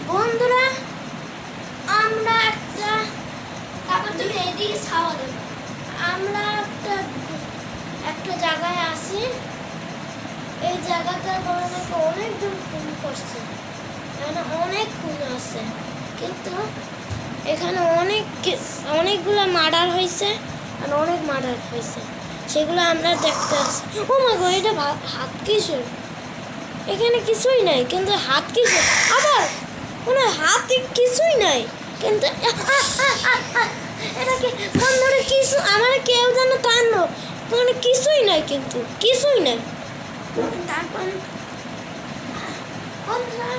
বন্ধুরা আমরা একটা তারপর তুমি এদিকে ছাওয়া দেবে আমরা একটা জায়গায় আসি এই জায়গাটা বড় নাকি অনেক দূর খুন করছে এখানে অনেক খুন আছে কিন্তু এখানে অনেকগুলো মার্ডার হয়েছে আর অনেক মার্ডার হয়েছে সেগুলো আমরা দেখতে আসি ও মা গো এটা হাত কিসের এখানে কিছুই নাই কিন্তু হাত কিসের আবার কোনো হাতে কিছুই নাই কিন্তু এটা কি বন্ধুরা কিছু আমার কেউ যেন টানলো কোনো কিছুই নাই কিন্তু কিছুই নাই তারপর বন্ধুরা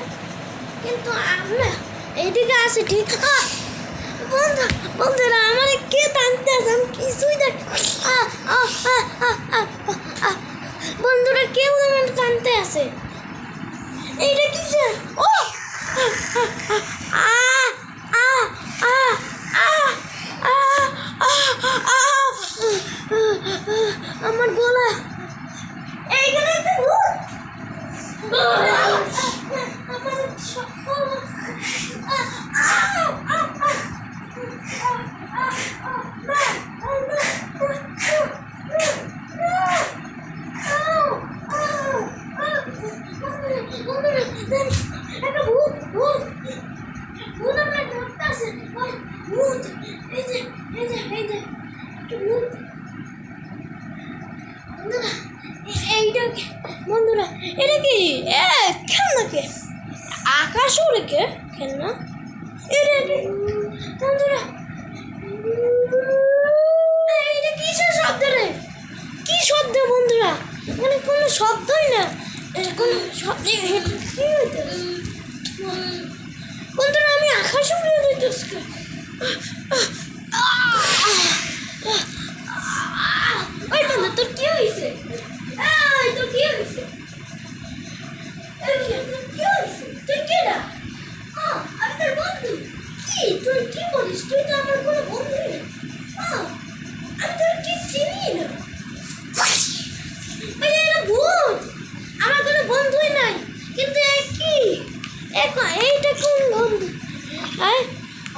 কিন্তু আমরা এইদিকে আসি ঠিক বন্ধুরা আমার কে টানতে আছে আমি কিছুই দেখ বন্ধুরা কেউ আমার টানতে আছে এইটা কিসের ও আমার গলা এইখানে একটা ভূত একটা ভূত ভূত ভূত আমরা ধরতে আছে ভূত এই যে একটা ভূত এইটা বন্ধুরা এটা কি খেলনাকে আকাশ উড়ে খেলনা এটা বন্ধুরা এইটা কিসের শব্দ রে কি শব্দ বন্ধুরা মানে কোনো শব্দই না কোনো শব্দ বন্ধুরা আমি আকাশ উড়ে দিতেছি ওই বন্ধু তোর কি হয়েছে তোর কি হয়েছে তুই কে না আমি তোর বন্ধু কি তুই কি বলিস তুই তো আমার কোনো বন্ধুই না আমি তোর কি চিনি না এটা ভূত আমার কোনো বন্ধুই নাই কিন্তু কি এইটা কোন বন্ধু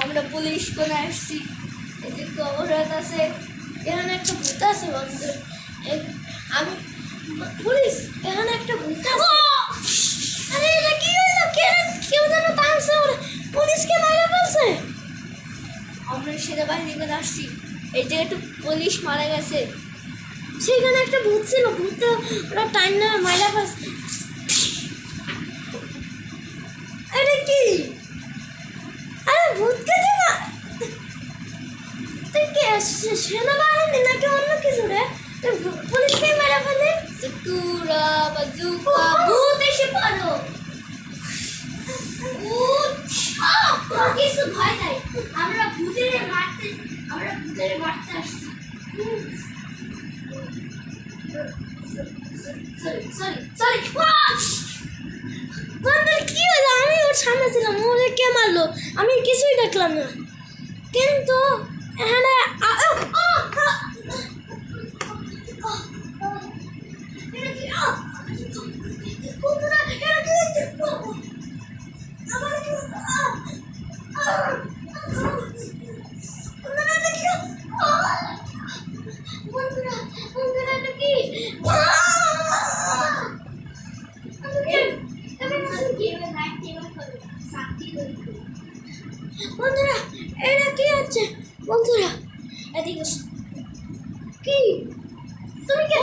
আমরা পুলিশ করে আসছি এই যে কবরাত আছে এখানে একটা ভূত আছে বন্ধু আমি পুলিশ এখানে একটা ভূত আছে আরে এটা কি হলো কেউ যেন টানছে পুলিশকে মারা ফেলছে আমরা সেনাবাহিনী করে আসছি এই যে একটা পুলিশ মারা গেছে সেখানে একটা ভূত ছিল ভূতটা ওরা টাইনা মারা ফেলছে এটা কি আরে ভূতকে তুই কে সেনাবাহিনী নাকি অন্য কিছু রে পুলিশকে মারা ফেলে তুরা বাজুকা ভূত এসে পড়ো কিছু ভয় নাই আমরা ভূতের মারতে আসছি সরি বন্ধু কি হলো আমি ওর সামনে ছিলাম ওরে কে মারলো আমি কিছুই দেখলাম না কিন্তু এখানে বন্ধুরা এটা কি হচ্ছে বন্ধুরা এদিকে কি তুমি কে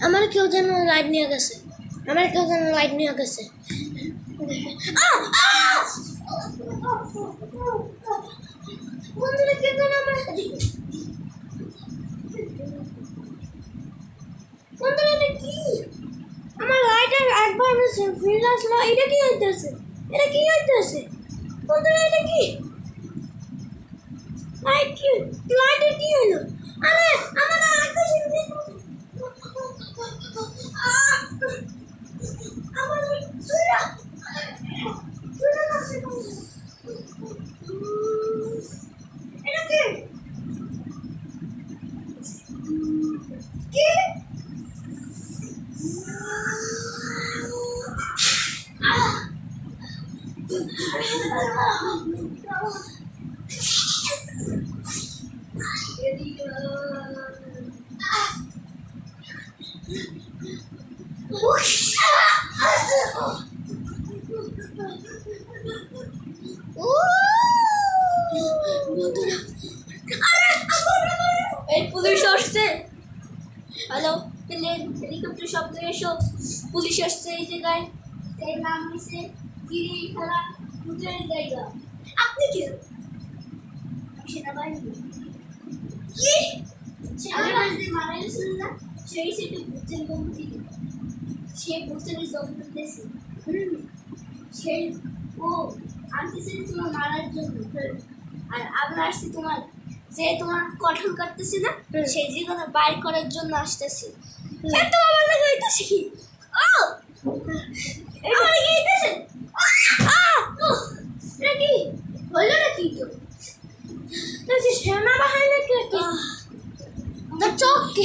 আমার কেউ যেন লাইট নিয়ে গেছে বন্ধুরা কে যেন বন্ধুরা এটা কি আমার লাইটের একবার ফিল আসলো এটা কি হইতেছে বন্ধুরা এটা কি লাইটের কি হলো আরে আমার আকাশে আমার সুরা বন্ধুরা, এই পুলিশ আসছে। হ্যালো, প্লেন হেলিকপ্টার শব্দ এসো, পুলিশ আসছে এই জায়গায়। এর নাম হচ্ছে চিড়িয়াখানা ভূতের জায়গা। আপনি কি? আমি সেনাবাহিনী। কি? সেনাবাহিনী মারা গেছিল না, সেই সেটা ভূতের বন্ধু। সে ভূতের জন্ম দিয়েছে। সেই ও আনতেছে তোমার মারার জন্য। আর আমরা আসছি তোমার যে তোমার গঠন করতেছি না, সেই জীবনে বাইর করার জন্য আসতেছি। এত আমার লাগে হইতেছে কি? ও আমার লাগে হইতেছে। এটা কি হলো নাকি? তো সেনাবাহিনী কে তোর চোখকে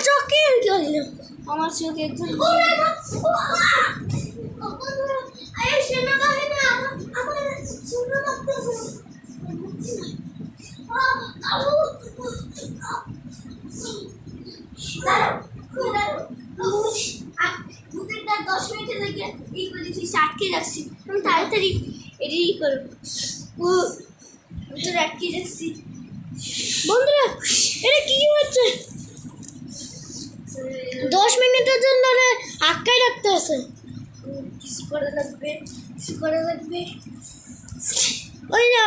চোখে কি হইলো? আমার চোখে একজন সেনাবাহিনী আমার শুনতে পাচ্ছি। ভূতেরটা 10 মিনিটের লেগে এই করে দিচ্ছি, আটকে রাখছি। আমি তাড়াতাড়ি এটি করো। ভূতের আটকে রাখছি। বন্ধুরা, এটা কি হচ্ছে? 10 মিনিটের জন্য আটকাই রাখতে আছে। কিছু করা লাগবে, কিছু করা লাগবে। ওই না